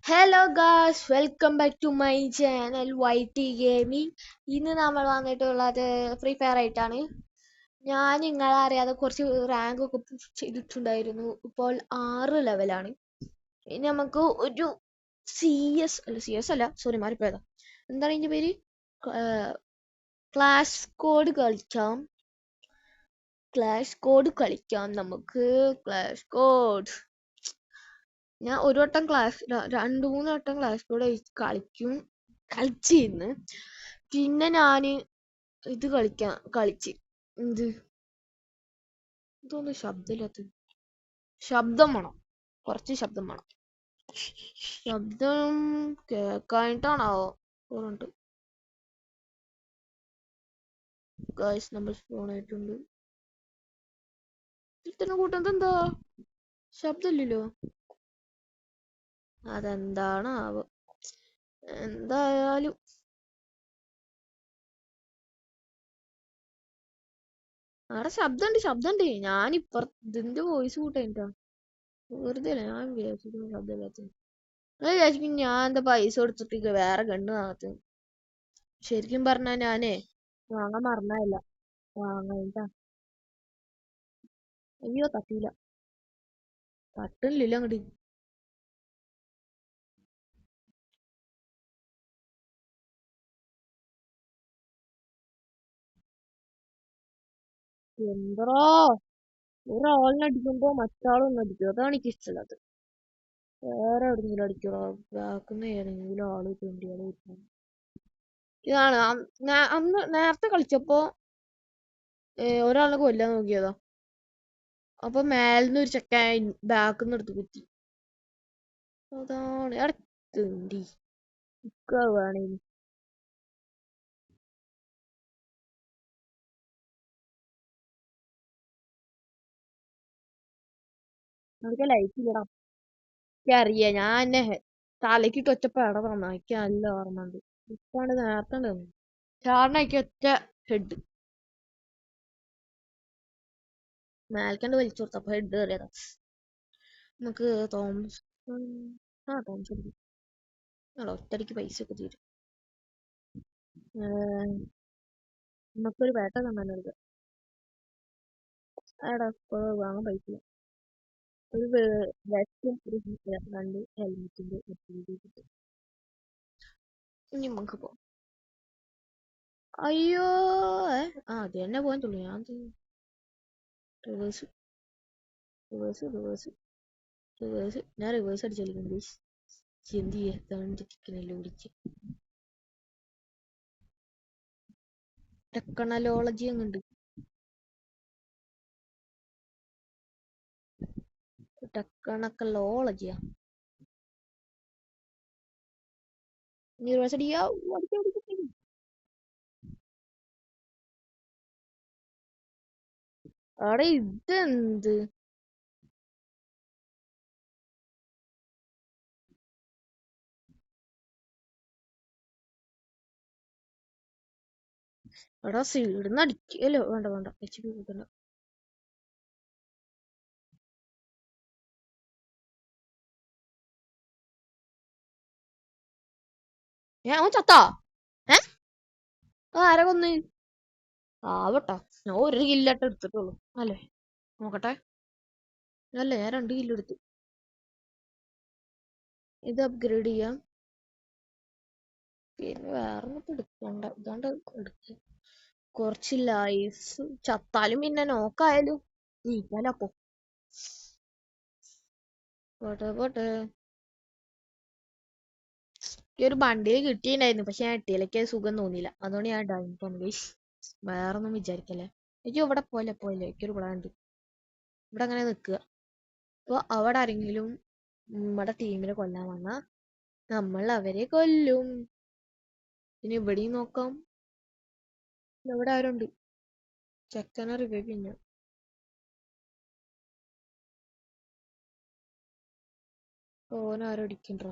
Hello guys, welcome back to my channel YT gaming. ഇന്ന് നമ്മൾ വന്നിട്ടുള്ളത് ഫ്രീ ഫയർ ആയിട്ടാണ്. ഞാൻ നിങ്ങളെ അറിയാതെ കുറച്ച് റാങ്ക് ഒക്കെ ചെയ്തിട്ടുണ്ടായിരുന്നു. ഇപ്പോൾ 6 ലെവലാണ്. ഇനി നമുക്ക് ഒരു CS അല്ല, സോറി മാറിപ്പോയതാ. എന്താണ് ഇതിന്റെ പേര്? ക്ലാഷ് കോഡ് കളിക്കാം. നമുക്ക് ക്ലാഷ് കോഡ്. ഞാൻ ഒരു വട്ടം രണ്ടു മൂന്ന് വട്ടം ക്ലാസ് കൂടെ കളിച്ചിരുന്നു. പിന്നെ ഞാന് ഇത് കളിച്ച് എന്ത് ഇതൊന്നും ശബ്ദമില്ലാത്ത ശബ്ദം വേണം. കുറച്ച് ശബ്ദം വേണം. ശബ്ദം കേക്കാനിട്ടാണാവോ പറഞ്ഞിട്ട്. ഗായ്സ്, നമ്മൾ ഫോൺ ആയിട്ടുണ്ട്. ഇത്തന്നെ കൂട്ടം എന്താ ശബ്ദമില്ലല്ലോ, അതെന്താണാവോ. എന്തായാലും അവിടെ ശബ്ദമുണ്ട്. ഇതിന്റെ വോയിസ് കൂട്ടായിട്ടാ. വെറുതെ അല്ല, ഞാൻ വിചാരിച്ചിരുന്നു ശബ്ദമില്ലാത്ത. ഞാൻ വിചാരിക്കും ഞാൻ എന്താ പൈസ കൊടുത്തിട്ട് വേറെ ഗണ്ണ് വാങ്ങത്ത്. ശരിക്കും പറഞ്ഞാ ഞാനേ വാങ്ങാൻ മറന്നതല്ല, വാങ്ങാ. അയ്യോ, തട്ടിയില്ല. തട്ടുന്നില്ല അങ്ങോട്ട്. എന്തോ ഒരാളിനെ അടിക്കുമ്പോ മറ്റാളൊന്നും അടിക്കും, അതാണ് എനിക്ക് ഇഷ്ടമല്ലാത്തത്. വേറെ എവിടെയെങ്കിലും അടിക്കണോ, ബാക്കുന്ന ഏതെങ്കിലും ആള് പെണ്ടിയാള് കിട്ടണം. ഇതാണ് അന്ന് നേരത്തെ കളിച്ചപ്പോ ഒരാളിനെ കൊല്ലാൻ നോക്കിയതാ. അപ്പൊ മേലിന്ന് ഒരു ചെക്കൻ ബാക്കിന്ന് എടുത്ത് കുത്തി. അതാണ് അടുത്തുണ്ടി വേണേ. നമുക്ക് ലൈറ്റ് ഇല്ലടാ. എനിക്കറിയാം, ഞാൻ എന്നെ തലക്കിട്ട് ഒറ്റ പെട തന്ന എനിക്ക് നല്ല ഓർമ്മ ഉണ്ട്. ഇപ്പാണ് നേരത്തെ തന്നു ചാറിനക്ക് ഒറ്റ ഹെഡ് മേൽക്കണ്ട് വലിച്ചു കൊടുത്തപ്പോ ഹെഡ് കയറിയതാ. നമുക്ക് തോമസ് തോമസ് അല്ല, ഒറ്റടിക്ക് പൈസ ഒക്കെ തീരും. നമുക്കൊരു വേട്ട തന്നെ എടുക്കാം. ആടാ, വാങ്ങാൻ പൈസ ഇല്ല. ഒരു വെസ്റ്റും ഒരു രണ്ട് ഹെൽമെറ്റിന്റെ കിട്ടും. ഇനി നമുക്ക് പോവാം. അയ്യോ, അത് തന്നെ പോകാൻ തുള്ളു. ഞാൻ റിവേഴ്സ് റിവേഴ്സ് റിവേഴ്സ് റിവേഴ്സ് ഞാൻ റിവേഴ്സ് അടിച്ചോളിക്കുന്നു ഗൈസ്. എന്ത് ചെയ്യാൻ ഓടിച്ച് ടെക്നോളജി അങ്ങുണ്ട്. ടെക്നോളജിയാ റിവേഴ്സ് അടിക്കാ. അവിടെ ഇതെന്ത് എടാ, സീഡിന്ന് അടിക്കല്ലോ. വേണ്ട വേണ്ട, HP കൂട്ടണ്ട. അവൻ ചത്താ? ആരെ കൊന്ന്? ആവട്ടോ, ഞാൻ ഒരു കില്ലാട്ട് എടുത്തിട്ടുള്ളൂ അല്ലേ. നോക്കട്ടെ. അല്ല, ഞാൻ 2 കില്ല് എടുത്തു. ഇത് അപ്ഗ്രേഡ് ചെയ്യാം. പിന്നെ വേറെ എടുക്കണ്ട, ഇതാണ്ട് എടുക്ക. കുറച്ച് ലൈഫ് ചത്താലും പിന്നെ നോക്കായാലും നീക്കാലോ. പോട്ടെ. ഈ ഒരു ബണ്ടിൽ കിട്ടിയിട്ടുണ്ടായിരുന്നു, പക്ഷെ ഞാൻ ഇട്ടിയിലേക്ക് സുഖം തോന്നിയില്ല. അതുകൊണ്ട് ഞാൻ ഡൗൺ ഗൈസ്. വേറൊന്നും വിചാരിക്കല്ലേ. എനിക്ക് ഇവിടെ പോലെ എനിക്കൊരു പ്ലാൻ ഉണ്ട്. ഇവിടെ അങ്ങനെ നിക്കുക. അപ്പൊ അവിടെ ആരെങ്കിലും നമ്മുടെ ടീമിനെ കൊല്ലാൻ വന്നാ നമ്മൾ അവരെ കൊല്ലും. പിന്നെ ഇവിടെയും നോക്കാം. ഇവിടെ ആരുണ്ട്? ചെക്കനെ റിവൈവ് പിന്നെ ഓനാരും അടിക്കണ്ടോ.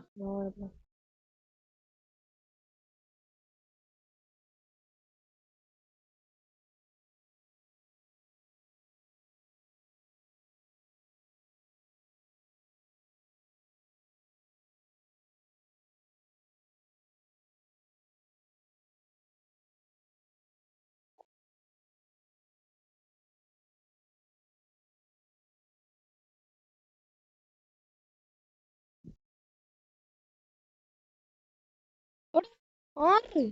ആറ്.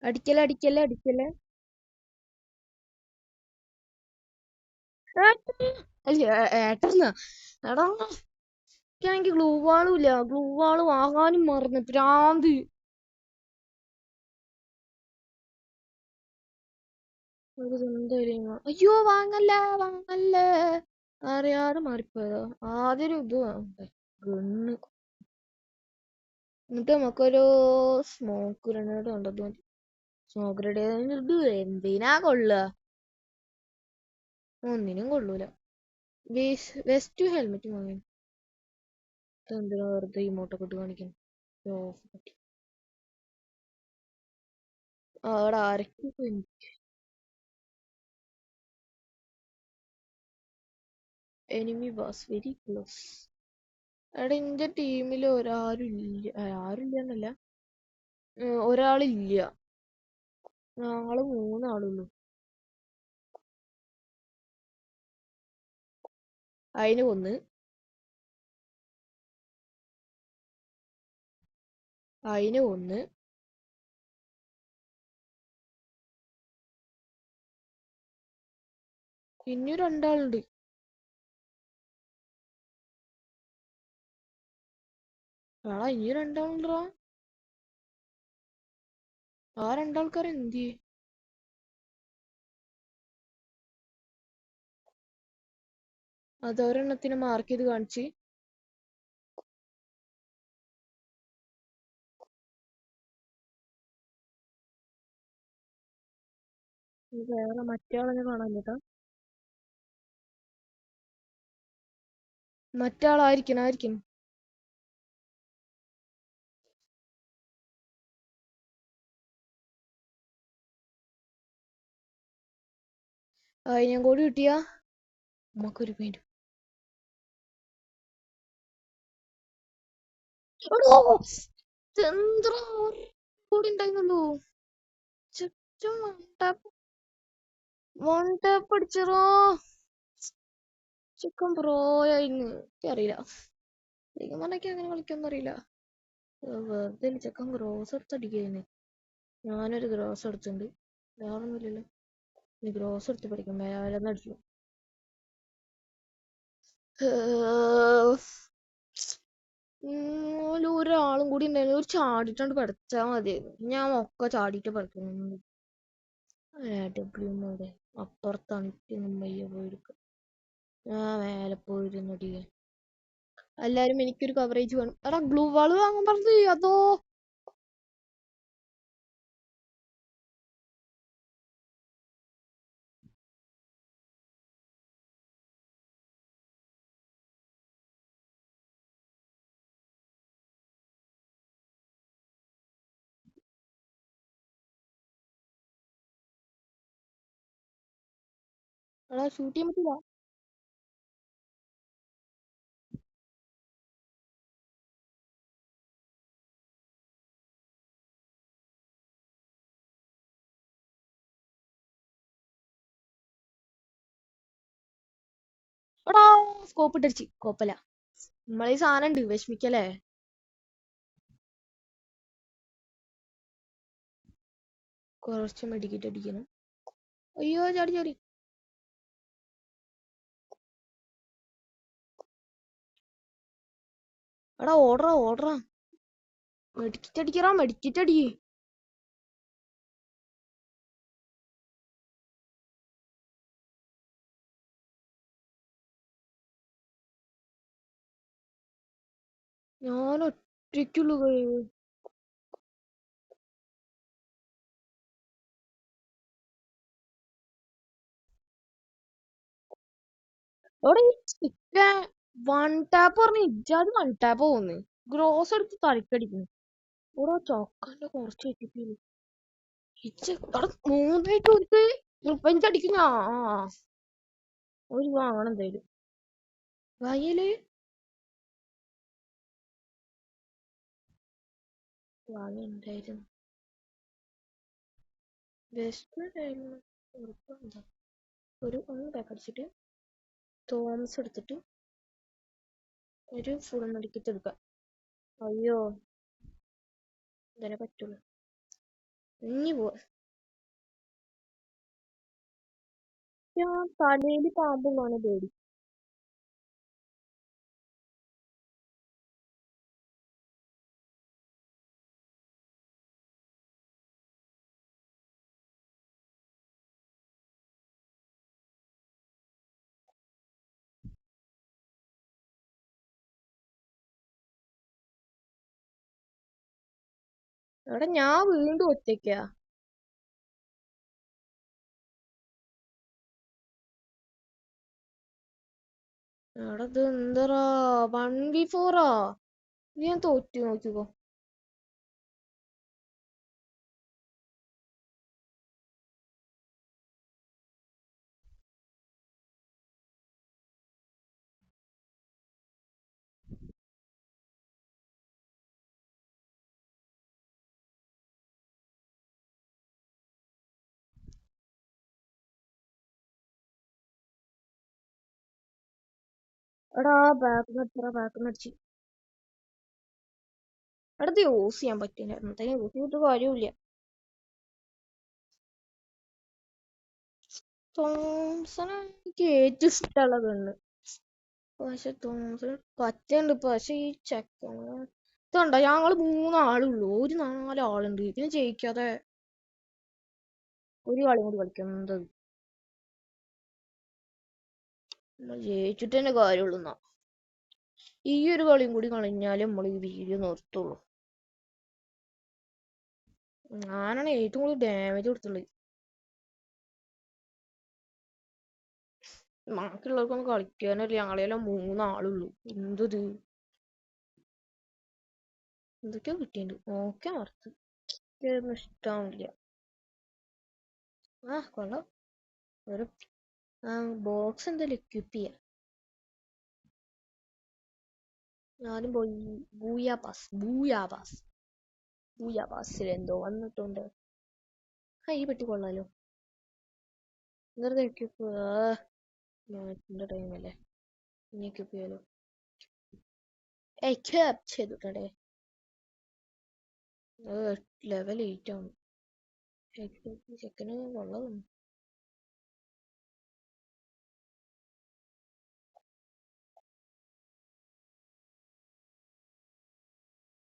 അടിക്കല അടിക്കല അടിക്കല. ഏട്ടന്നാ. എടാ എനിക്കാണെങ്കിൽ ഗ്ലൂ വാളും ഇല്ല. ഗ്ലൂ വാള് വാങ്ങാനും മറന്ന് പ്രാന്ത്. അയ്യോ വാങ്ങല്ല വാങ്ങല്ല. അറിയാതെ മാറിപ്പോയതാ. ആദ്യം ഇത് വാങ്ങണ്ടേ ഗണ്ണ്. എന്നിട്ട് നമുക്കൊരു സ്മോക്ക് ഗ്രനേഡ് കണ്ടത് മതി. സ്മോക്ക് ഗ്രനേഡ് എന്തിനാ കൊള്ളുക? ഒന്നിനും കൊള്ളൂല. വെസ്റ്റ് ഹെൽമെറ്റ് വാങ്ങി. എന്തിനാ വെറുതെ ഇമോട്ടൊക്കെ ഇട്ട് കാണിക്കണം. അവിടെ ആരൊക്കെ എനിമി വാസ് വെരി ക്ലോസ്. എടാ എന്റെ ടീമിൽ ആരുമില്ലെന്നല്ല, ഒരാളില്ല. ഞങ്ങള് 3 ആളുള്ളൂ. അതിന് ഒന്ന് അതിന് ഒന്ന് ഇനി 2 ആളുണ്ട്. എടാ ഇനി 2 ആളുണ്ടാ. ആ 2 ആൾക്കാർ എന്തിയെ? അതൊരെണ്ണത്തിന് മാർക്ക് ചെയ്ത് കാണിച്ച്. വേറെ മറ്റേ ആളെ കാണാനില്ലട്ടാ. മറ്റേ ആളായിരിക്കണം. അതിനെ കൂടി കിട്ടിയാ നമുക്കൊരു പേര്. ചന്ദ്ര കൂടി ഉണ്ടായിരുന്നല്ലോ. ചുറ്റും വൺ ടാപ്പ് അടിച്ചറോ. ചിക്കൻ ബ്രോയായിന്ന് എനിക്കറിയില്ല. ശരിക്കും പറഞ്ഞാൽ അങ്ങനെ കളിക്കൊന്നും അറിയില്ല. വെറുതെ ചെക്കൻ ഗ്രോസ് എടുത്ത് അടിക്കുന്നു. ഞാനൊരു ഗ്രോസ് എടുത്തിട്ടുണ്ട്. വേറൊന്നുമില്ലല്ലോ. നീ ഗ്രോസ് എടുത്ത് പഠിക്കും. വേറെ അടിച്ചു. ഒരാളും കൂടി ഉണ്ടായിരുന്നു. ഒരു ചാടിട്ടാണ്ട് പഠിച്ചാ മതിയായിരുന്നു. ഞാൻ ഒക്കെ ചാടിയിട്ട് പഠിക്കുന്നു. ഡബ്ല്യൂടെ അപ്പുറത്താണ്. മുമ്പയ്യ പോയിരിക്കും. ഞാൻ മേലെ പോയിരുന്നടി. എല്ലാരും എനിക്കൊരു കവറേജ് വേണം. എടാ ഗ്ലൂ വാള് വാങ്ങാൻ പറഞ്ഞത് അതോ. എടാ ഷൂട്ട് ചെയ്യാൻ പറ്റില്ല. എടാ സ്കോപ്പ് ഇട്ടടിച്ച്. കോപ്പല്ല. നമ്മളീ സാധനം ഉണ്ട്. വിഷമിക്കല്ലേ. കുറച്ച് മെഡിക്കറ്റ് അടിക്കണം. അയ്യോ ചാടി ചാടി. എടാ ഓടറാ. മെഡിക്കറ്റ് അടിക്കറാ. മെഡിക്കറ്റ് അടി. ഞാൻ ഒറ്റയ്ക്കുള്ളൂ. വൺ ടാപ്പ് പറഞ്ഞ ഇജാതി വൺ ടാപ്പ് പോകുന്നു. ഗ്രോസ് എടുത്ത് തലക്കടിക്കുന്നു. ഓരോ ചൊക്കന്റെ കുറച്ച് എത്തിക്കുന്നു. മൂന്നായിട്ട് കൊടുത്ത് 35 അടിക്കുന്ന. ഒരു വാങ്ങണം എന്തായാലും. വയല് വാങ്ങിണ്ടായിരുന്നു. ബെസ്റ്റ് ഒരു ഒന്ന് പാക്ക് അടിച്ചിട്ട് തോമസ് എടുത്തിട്ട് ഒരു ഫുൾ മെഡിക്കറ്റ് എടുക്കാം. അയ്യോ ഇതിനെ പറ്റുള്ളൂ. ഇനി പോവാ. ഞാൻ തലയില് പാമ്പുള്ളതാണ് പേടി. എടാ ഞാൻ വീണ്ടും ഒറ്റയ്ക്കാ. എടാ ഇത് എന്തറാ 1v4ആ. ഞാൻ തോറ്റു നോക്കിക്കോ. എടാ ബാക്ക് അടിച്ച്. എടാ ഇത് യൂസ് ചെയ്യാൻ പറ്റില്ല. എന്താ യൂസ് ചെയ്തിട്ട് കാര്യമില്ല. തോംസൺ എനിക്ക് ഏറ്റവും ഇഷ്ടമുള്ള ഗണ്ണ്. പക്ഷെ തോംസൺ പറ്റുണ്ട്. പക്ഷെ ഈ ചെക്കൻ ഇതുണ്ടോ ഞങ്ങള് 3 ആളുള്ളൂ. ഒരു 4 ആളുണ്ട്. ഇതിന് ജയിക്കാതെ ഒരു കളിയും കൂടി കളിക്കുന്നത്. നമ്മൾ ജയിച്ചിട്ട് തന്നെ കാര്യമുള്ളൂ എന്നാ. ഈ ഒരു കളിയും കൂടി കളിഞ്ഞാലേ നമ്മൾ ഈ വീഡിയോ നിർത്തുള്ളൂ. ഞാനാണ് ഏറ്റവും കൂടുതൽ ഡാമേജ് കൊടുത്തുള്ളത്. ബാക്കിയുള്ളവർക്കൊന്നും കളിക്കാനല്ല. ഞങ്ങളെല്ലാം 3 ആളുള്ളൂ. എന്തത് എന്തൊക്കെയോ കിട്ടിയിട്ടുണ്ട്. ഓക്കെ മറത്ത് ഇതൊന്നും ഇഷ്ടാവില്ല. ആ കൊള്ളാം. ഒരു ബോക്സ് എന്തായാലും എക്യൂപ്പ് ചെയ്യാം. ഞാനും പോയി ബൂയാപാസിൽ എന്തോ വന്നിട്ടുണ്ട്. ഈ പെട്ടി കൊള്ളാലോ. വെറുതെ എക്യൂപ്പ് മാച്ചിന്റെ ടൈമല്ലേ. ഇനി എക്യൂപ്പ് ചെയ്യാലോ. എക്യൂപ്പ് ചെയ്തിട്ടുണ്ടേ. ലെവൽ 8 ആണ്. ചെക്കന് കൊള്ളാം.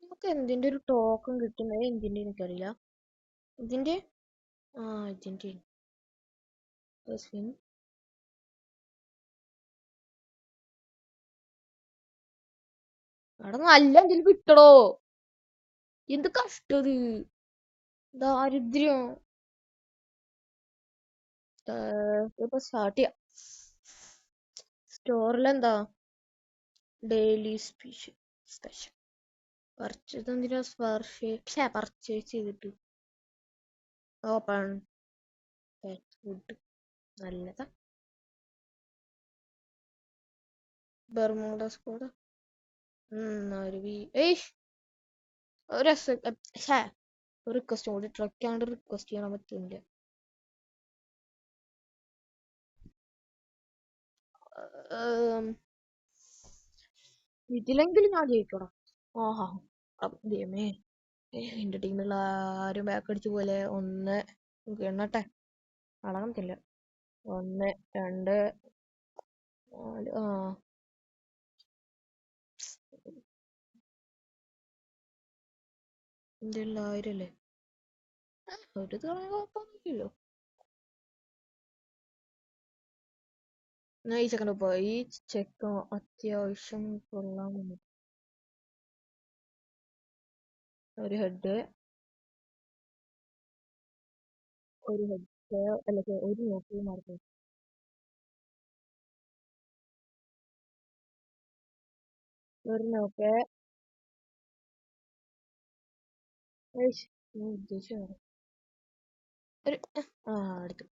നമുക്ക് എന്തിന്റെ ഒരു ടോക്കൺ കിട്ടുന്നത് എന്തിന്റെ എനിക്കറിയില്ല. ഇതിന്റെ ഇതിന്റെ അവിടെ നല്ല എന്തെങ്കിലും കിട്ടടോ. എന്ത് കഷ്ടത്. ദാരിദ്ര്യം. ഇപ്പൊ സ്റ്റാർട്ട് ചെയ്യാം. സ്റ്റോറിലെന്താ ഡെയിലി സ്പെഷ്യൽ പർച്ചേസ് എന്തിനാ പർച്ചേസ് ചെയ്തിട്ട് ഓപ്പൺ ഫുഡ് നല്ലതാ. ബർമൂഡ സ്കോഡ് ഒരു റിക്വസ്റ്റ് കൂടി ട്രക്കാണ്ട് റിക്വസ്റ്റ് ചെയ്യാൻ പറ്റില്ല. ഇതിലെങ്കിലും ഞാൻ ജയിക്കണം. ആഹാ ദൈവമേ. എന്റെ ടീമിലുള്ള ആരും ബാക്ക് അടിച്ചു പോലെ. 1 എണ്ണട്ടെ അളകത്തില്ല. 1 2 4 എന്റെ 1000 അല്ലേ. ഒരു കുഴപ്പമൊന്നുമില്ലല്ലോ. ഞാൻ ഈ ചെക്കൻ്റെ പോയി. ഈ ചെക്കൻ അത്യാവശ്യം കൊള്ളാൻ. ഒരു ഹെഡ് അല്ല ഒരു നോക്കി മാർക്ക്. ഒരു നോക്ക് ഉദ്ദേശിച്ചു ഒരു അടുത്തു.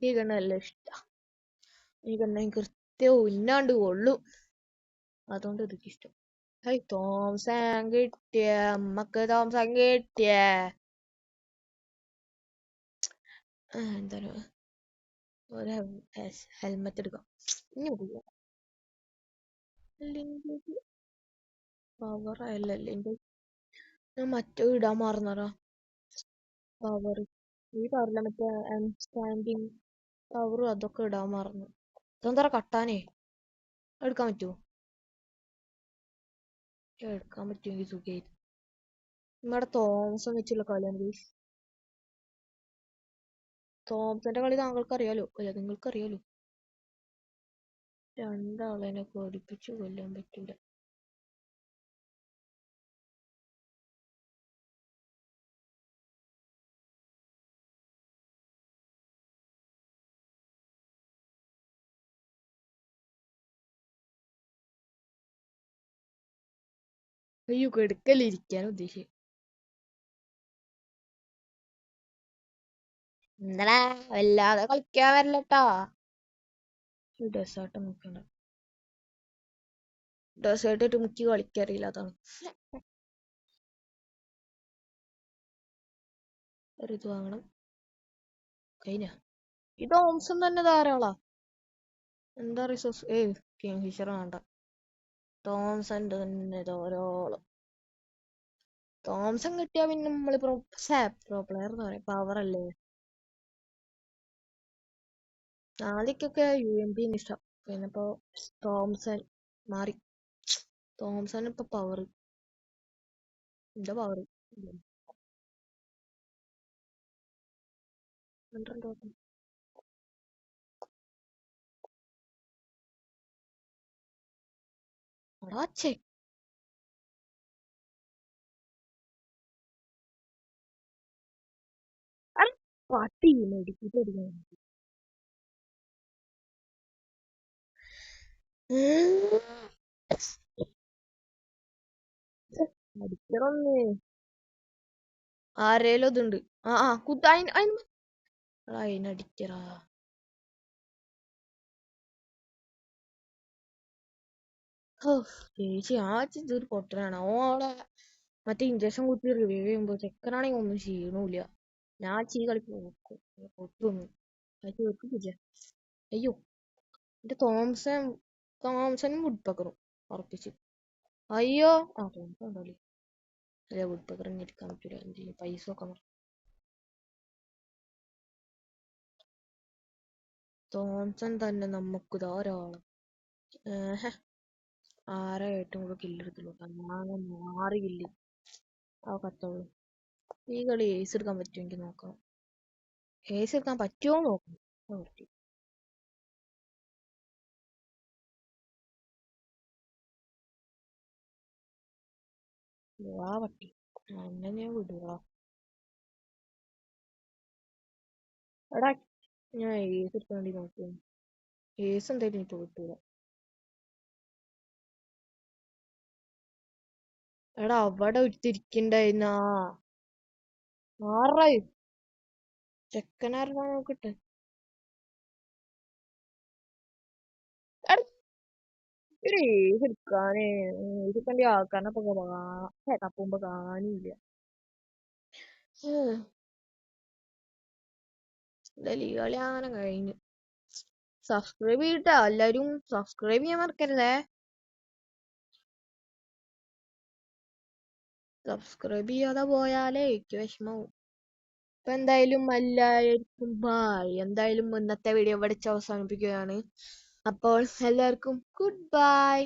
ഈ കണ്ണ നല്ല ഇഷ്ട. ഈ കണ്ണ കൃത്യം ഉന്നാണ്ട് കൊള്ളു. അതുകൊണ്ട് ഇതൊക്കെ ഇഷ്ടം. തോംസൺ കിട്ടിയ അമ്മക്ക് തോംസൺ കിട്ടിയ എന്താണ് ഒരു ഹെൽമെറ്റ് എടുക്കാം. ഇനി അല്ലെങ്കിൽ പവർ അല്ലല്ലേ എന്റെ ഞാൻ മറ്റോ ഇടാൻ മറന്നടാ. പവർ ഈ പവറില്ല മറ്റേ സ്റ്റാൻഡിങ് പവറും അതൊക്കെ ഇടാൻ മറന്നു. ഇതെന്താ കട്ടാനേ എടുക്കാൻ പറ്റുമോ? എടുക്കാൻ പറ്റുമെങ്കിൽ സുഖമായി. നമ്മുടെ തോമസം വെച്ചുള്ള കളിയാണ് ഗൈസ്. തോമസന്റെ കളി താങ്കൾക്ക് അറിയാലോ, അല്ല നിങ്ങൾക്ക് അറിയാലോ. രണ്ടാളെന്നെ പേടിപ്പിച്ചു കൊല്ലാൻ പറ്റൂല. അയ്യോ കെടുക്കലിരിക്കാൻ ഉദ്ദേശിച്ചു. എന്താ വല്ലാതെ കളിക്കാൻ വരില്ലട്ടാ. ഡെസേർട്ട് നോക്കണ്ട. ഡെസേർട്ട് ഇട്ട് മുക്കി കളിക്കറിയില്ല അതാണ്. ഒരു ഇത് വാങ്ങണം. കഴിഞ്ഞ ഇത് ഓംസം തന്നെ ധാരാളാ. എന്താ റിസോഴ്സ് കിങ് ഫിഷർ വേണ്ട. തോംസൺ തന്നെ ധാരാളം. തോംസൺ കിട്ടിയാ പിന്നെ നമ്മള് പ്രോ പ്ലെയർ എന്ന് പറയാം. പവർ അല്ലേ. ആദ്യക്കൊക്കെ UMP ഇഷ്ടം. പിന്നെ ഇപ്പൊ തോംസൺ മാറി. തോംസൺ ഇപ്പൊ പവർ. എന്റെ പവർ അടാച്ചേ. പട്ടി മെഡിക്കറ്റ് അടിക്കാൻ അടിക്കണന്നേ. ആരേലും ഇതുണ്ട്. ആ കുത്ത അതിനടിക്കറാ. ചേച്ചി ആ ഇതൊരു പൊട്ടനാണ്. ഓളെ മറ്റേ ഇഞ്ചക്ഷൻ കുത്തി റിവൈവ് ചെയ്യുമ്പോ ചെക്കനാണെങ്കിൽ ഒന്നും ചെയ്യണില്ല. ഞാൻ കളി പൊട്ടൊന്നും വെക്കില്ല. അയ്യോ എന്റെ തോംസനും വുഡ്പക്കറും ഉറപ്പിച്ചു. അയ്യോ ആ തോംസൺ ഉണ്ടല്ലേ. അല്ല വുഡ്പക്കർ ഇങ്ങനെ എടുക്കാൻ പറ്റൂല. എന്ത് ചെയ്യും പൈസ ഒക്കെ. തോംസൺ തന്നെ നമുക്ക് ധാരാളം. ആരാ ഏറ്റവും കൂടുതൽ കില്ലെടുത്തുള്ളൂ? ഞാൻ 6 കില്ല്. ആ കത്തോളൂ. ഈ കളി ഏസ് എടുക്കാൻ പറ്റുമെങ്കിൽ നോക്കാം. ഏസ് എടുക്കാൻ പറ്റുമോ നോക്കാം. വാ പട്ടി അങ്ങനെ വിടുക. എടാ ഞാൻ ഏസ് എടുക്കാൻ വേണ്ടി നോക്കുക. ഏസ് എന്തായാലും എനിക്ക് കിട്ടൂല. എടാ അവിടെ ഒരുത്തിരിക്കണ്ടായിരുന്ന ആറായി ചെക്കനാരനാ നോക്കട്ടെ. ഒരു ഏസ് എടുക്കാനേ ഏസ് എടുക്കേണ്ട ആൾക്കാരനെ തപ്പുമ്പോ കാണില്ല. എന്തായാലും ഈ കളി അങ്ങനെ കഴിഞ്ഞു. സബ്സ്ക്രൈബ് ചെയ്തിട്ടാ എല്ലാരും സബ്സ്ക്രൈബ് ചെയ്യാൻ മറക്കരുതേ. സബ്സ്ക്രൈബ് ചെയ്യാതെ പോയാലേ എനിക്ക് വിഷമാവും. അപ്പൊ എന്തായാലും എല്ലാവർക്കും ബായ്. എന്തായാലും ഇന്നത്തെ വീഡിയോ ഇവിടെ അവസാനിപ്പിക്കുകയാണ്. അപ്പോൾ എല്ലാവർക്കും ഗുഡ് ബൈ.